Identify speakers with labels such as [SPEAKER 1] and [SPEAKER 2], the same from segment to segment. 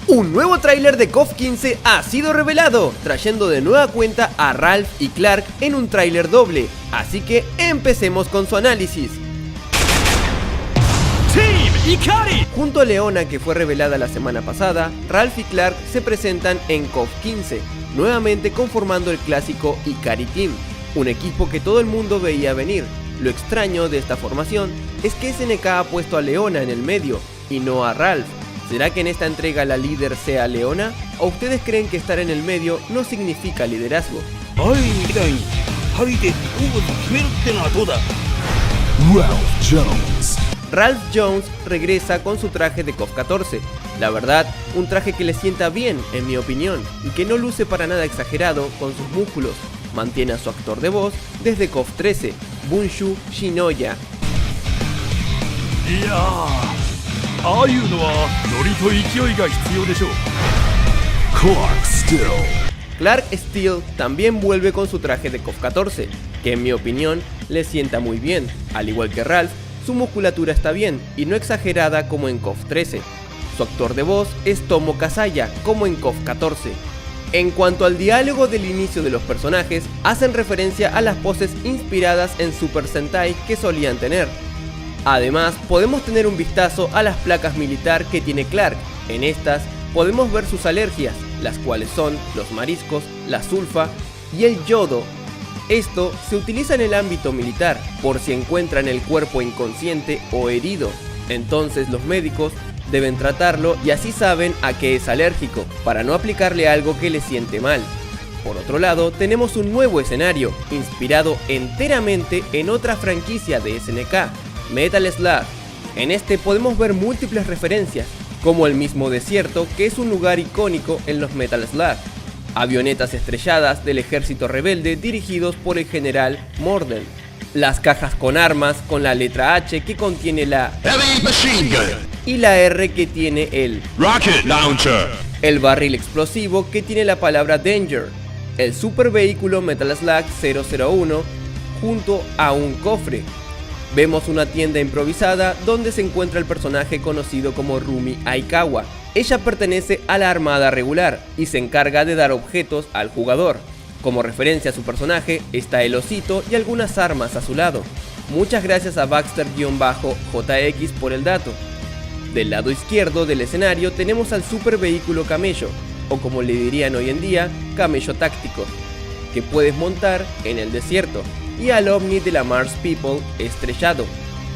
[SPEAKER 1] Un nuevo tráiler de KOF 15 ha sido revelado, trayendo de nueva cuenta a Ralph y Clark en un tráiler doble, así que empecemos con su análisis. Junto a Leona, que fue revelada la semana pasada, Ralph y Clark se presentan en KOF 15, nuevamente conformando el clásico Ikari Team, un equipo que todo el mundo veía venir. Lo extraño de esta formación es que SNK ha puesto a Leona en el medio y no a Ralph. ¿Será que en esta entrega la líder sea Leona? ¿O ustedes creen que estar en el medio no significa liderazgo? Ralph Jones regresa con su traje de KOF 14. La verdad, un traje que le sienta bien, en mi opinión, y que no luce para nada exagerado con sus músculos. Mantiene a su actor de voz desde KOF 13, Bunshu Shinoya. Clark Steel también vuelve con su traje de KOF 14, que en mi opinión le sienta muy bien. Al igual que Ralph, su musculatura está bien y no exagerada como en KOF 13. Su actor de voz es Tomo Kazaya, como en KOF 14. En cuanto al diálogo del inicio de los personajes, hacen referencia a las poses inspiradas en Super Sentai que solían tener. Además, podemos tener un vistazo a las placas militar que tiene Clark. En estas podemos ver sus alergias, las cuales son los mariscos, la sulfa y el yodo. Esto se utiliza en el ámbito militar, por si encuentran el cuerpo inconsciente o herido. Entonces los médicos deben tratarlo y así saben a qué es alérgico, para no aplicarle algo que le siente mal. Por otro lado, tenemos un nuevo escenario, inspirado enteramente en otra franquicia de SNK, Metal Slug. En este podemos ver múltiples referencias, como el mismo desierto, que es un lugar icónico en los Metal Slug, avionetas estrelladas del ejército rebelde dirigidos por el general Morden, las cajas con armas con la letra H que contiene la Heavy Machine Gun y la R que tiene el Rocket Launcher, el barril explosivo que tiene la palabra Danger, el super vehículo Metal Slug 001 junto a un cofre. Vemos una tienda improvisada donde se encuentra el personaje conocido como Rumi Aikawa. Ella pertenece a la armada regular y se encarga de dar objetos al jugador. Como referencia a su personaje está el osito y algunas armas a su lado. Muchas gracias a Baxter-JX por el dato. Del lado izquierdo del escenario tenemos al super vehículo camello, o como le dirían hoy en día, camello táctico, que puedes montar en el desierto, y al ovni de la Mars People estrellado,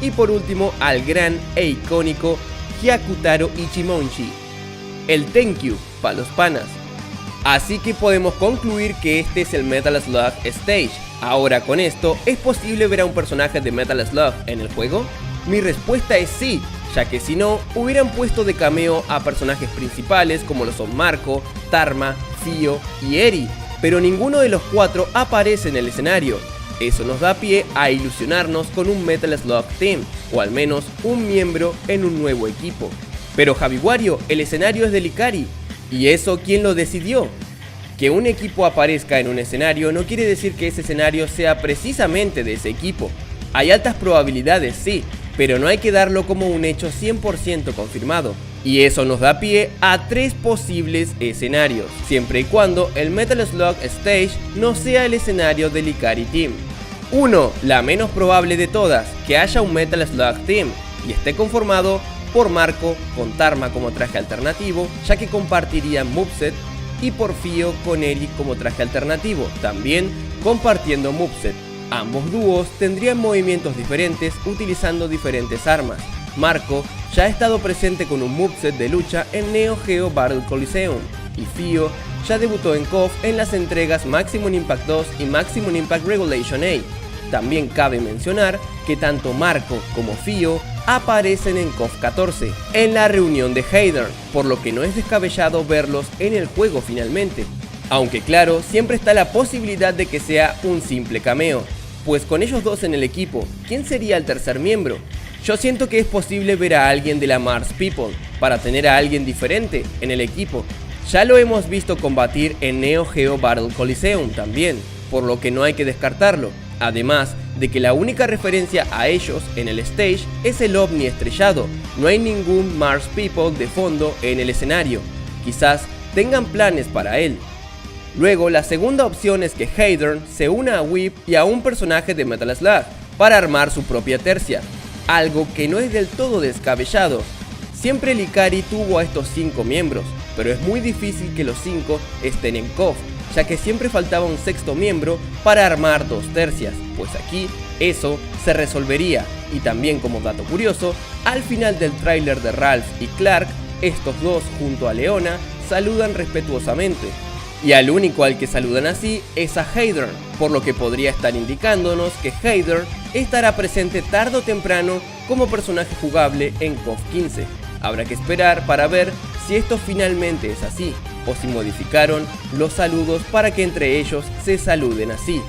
[SPEAKER 1] y por último al gran e icónico Hyakutaro Ichimonchi, el Tenkyu para los panas. Así que podemos concluir que este es el Metal Slug Stage. Ahora con esto, ¿es posible ver a un personaje de Metal Slug en el juego? Mi respuesta es sí, ya que si no, hubieran puesto de cameo a personajes principales como lo son Marco, Tarma, Fio y Eri, pero ninguno de los cuatro aparece en el escenario. Eso nos da pie a ilusionarnos con un Metal Slug Team, o al menos un miembro en un nuevo equipo. Pero Javi Wario, el escenario es del Ikari, ¿y eso quién lo decidió? Que un equipo aparezca en un escenario no quiere decir que ese escenario sea precisamente de ese equipo. Hay altas probabilidades, sí, pero no hay que darlo como un hecho 100% confirmado. Y eso nos da pie a 3 posibles escenarios, siempre y cuando el Metal Slug Stage no sea el escenario del Ikari Team. 1. La menos probable de todas, que haya un Metal Slug Team y esté conformado por Marco con Tarma como traje alternativo, ya que compartirían moveset, y por Fio con Eri como traje alternativo, también compartiendo moveset. Ambos dúos tendrían movimientos diferentes utilizando diferentes armas. Marco ya ha estado presente con un moveset de lucha en Neo Geo Battle Coliseum, y Fio ya debutó en KOF en las entregas Maximum Impact 2 y Maximum Impact Regulation A. También cabe mencionar que tanto Marco como Fio aparecen en KOF 14, en la reunión de Heider, por lo que no es descabellado verlos en el juego finalmente. Aunque claro, siempre está la posibilidad de que sea un simple cameo, pues con ellos dos en el equipo, ¿quién sería el tercer miembro? Yo siento que es posible ver a alguien de la Mars People, para tener a alguien diferente en el equipo. Ya lo hemos visto combatir en Neo Geo Battle Coliseum también, por lo que no hay que descartarlo. Además de que la única referencia a ellos en el stage es el ovni estrellado, no hay ningún Mars People de fondo en el escenario. quizás tengan planes para él. Luego, la segunda opción es que Heidern se una a Whip y a un personaje de Metal Slug para armar su propia tercia, algo que no es del todo descabellado. Siempre el Ikari tuvo a estos 5 miembros, pero es muy difícil que los 5 estén en KOF, ya que siempre faltaba un sexto miembro para armar 2 tercias, pues aquí eso se resolvería. Y también, como dato curioso, al final del tráiler de Ralph y Clark, estos dos junto a Leona saludan respetuosamente, y al único al que saludan así es a Heidern, por lo que podría estar indicándonos que Heidern estará presente tarde o temprano como personaje jugable en KOF 15. Habrá que esperar para ver si esto finalmente es así, o si modificaron los saludos para que entre ellos se saluden así.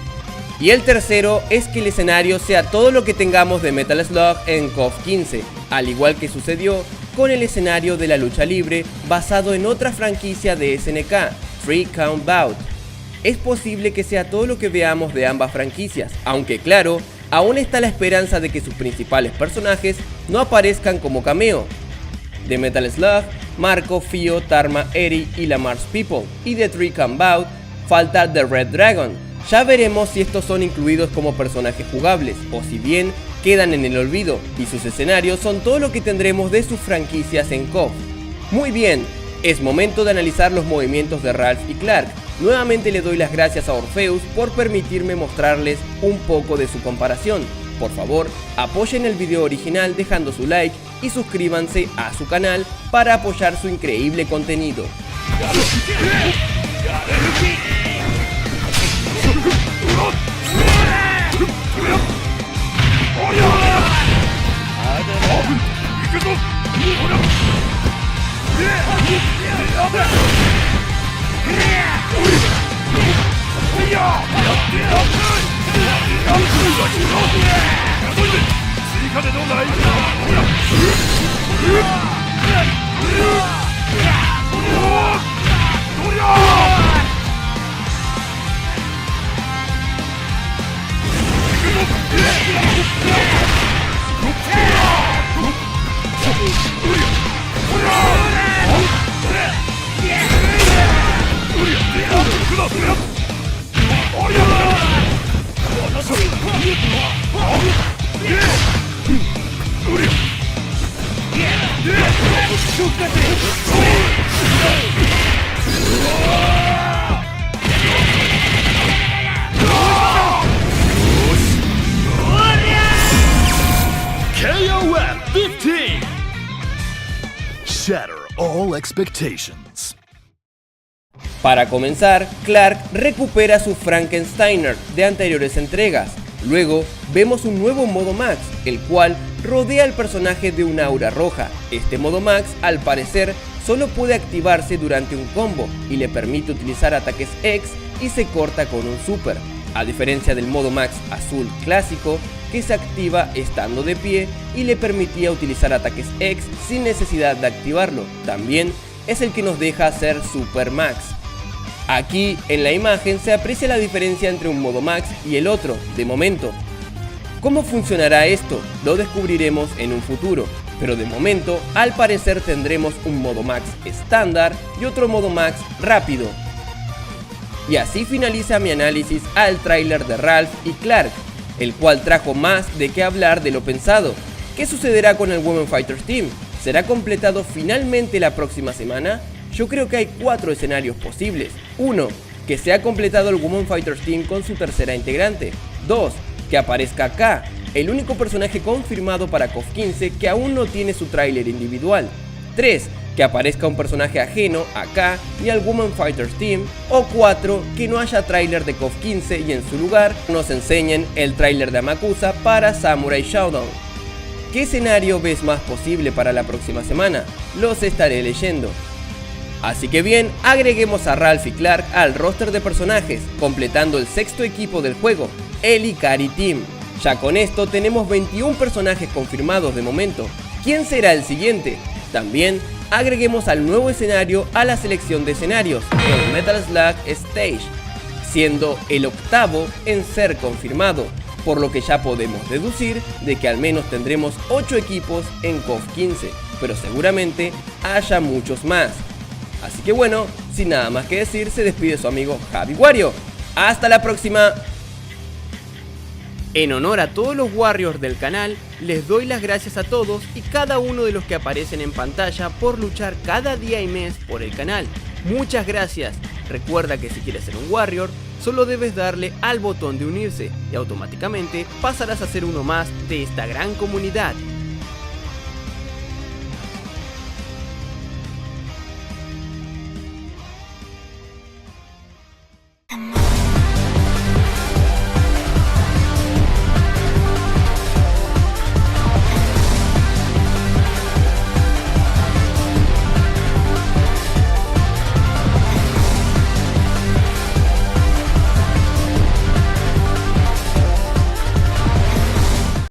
[SPEAKER 1] Y el tercero es que el escenario sea todo lo que tengamos de Metal Slug en KOF 15, al igual que sucedió con el escenario de la lucha libre basado en otra franquicia de SNK, 3 Count Out. Es posible que sea todo lo que veamos de ambas franquicias, aunque claro, aún está la esperanza de que sus principales personajes no aparezcan como cameo. De Metal Slug, Marco, Fio, Tarma, Eri y la Mars People, y de 3 Count Out falta The Red Dragon. Ya veremos si estos son incluidos como personajes jugables, o si bien quedan en el olvido, y sus escenarios son todo lo que tendremos de sus franquicias en KOF. Muy bien, es momento de analizar los movimientos de Ralph y Clark. Nuevamente le doy las gracias a Orpheus por permitirme mostrarles un poco de su comparación. Por favor, apoyen el video original dejando su like y suscríbanse a su canal para apoyar su increíble contenido.
[SPEAKER 2] KOF 15! Shatter all expectations.
[SPEAKER 1] Para comenzar, Clark recupera su Frankensteiner de anteriores entregas. Luego vemos un nuevo modo Max, el cual rodea al personaje de una aura roja. Este modo Max, al parecer, solo puede activarse durante un combo y le permite utilizar ataques X y se corta con un super, a diferencia del modo Max azul clásico, que se activa estando de pie y le permitía utilizar ataques X sin necesidad de activarlo. También es el que nos deja hacer Super Max. Aquí en la imagen se aprecia la diferencia entre un modo Max y el otro, de momento. ¿Cómo funcionará esto? Lo descubriremos en un futuro, pero de momento al parecer tendremos un modo Max estándar y otro modo Max rápido. Y así finaliza mi análisis al tráiler de Ralph y Clark, el cual trajo más de qué hablar de lo pensado. ¿Qué sucederá con el Women Fighters Team? ¿Será completado finalmente la próxima semana? Yo creo que hay 4 escenarios posibles. 1. Que sea completado el Women Fighters Team con su tercera integrante. 2. Que aparezca K, el único personaje confirmado para KOF 15 que aún no tiene su tráiler individual. 3. Que aparezca un personaje ajeno a K y al Women Fighters Team. O 4. Que no haya tráiler de KOF 15 y en su lugar nos enseñen el tráiler de Amakusa para Samurai Shodown. ¿Qué escenario ves más posible para la próxima semana? Los estaré leyendo. Así que bien, agreguemos a Ralph y Clark al roster de personajes, completando el sexto equipo del juego, el Ikari Team. Ya con esto tenemos 21 personajes confirmados de momento. ¿Quién será el siguiente? También agreguemos al nuevo escenario a la selección de escenarios, el Metal Slug Stage, siendo el octavo en ser confirmado, por lo que ya podemos deducir de que al menos tendremos 8 equipos en KOF 15, pero seguramente haya muchos más. Así que bueno, sin nada más que decir, se despide su amigo Javi Wario. ¡Hasta la próxima! En honor a todos los Warriors del canal, les doy las gracias a todos y cada uno de los que aparecen en pantalla por luchar cada día y mes por el canal. Muchas gracias. Recuerda que si quieres ser un Warrior, solo debes darle al botón de unirse y automáticamente pasarás a ser uno más de esta gran comunidad.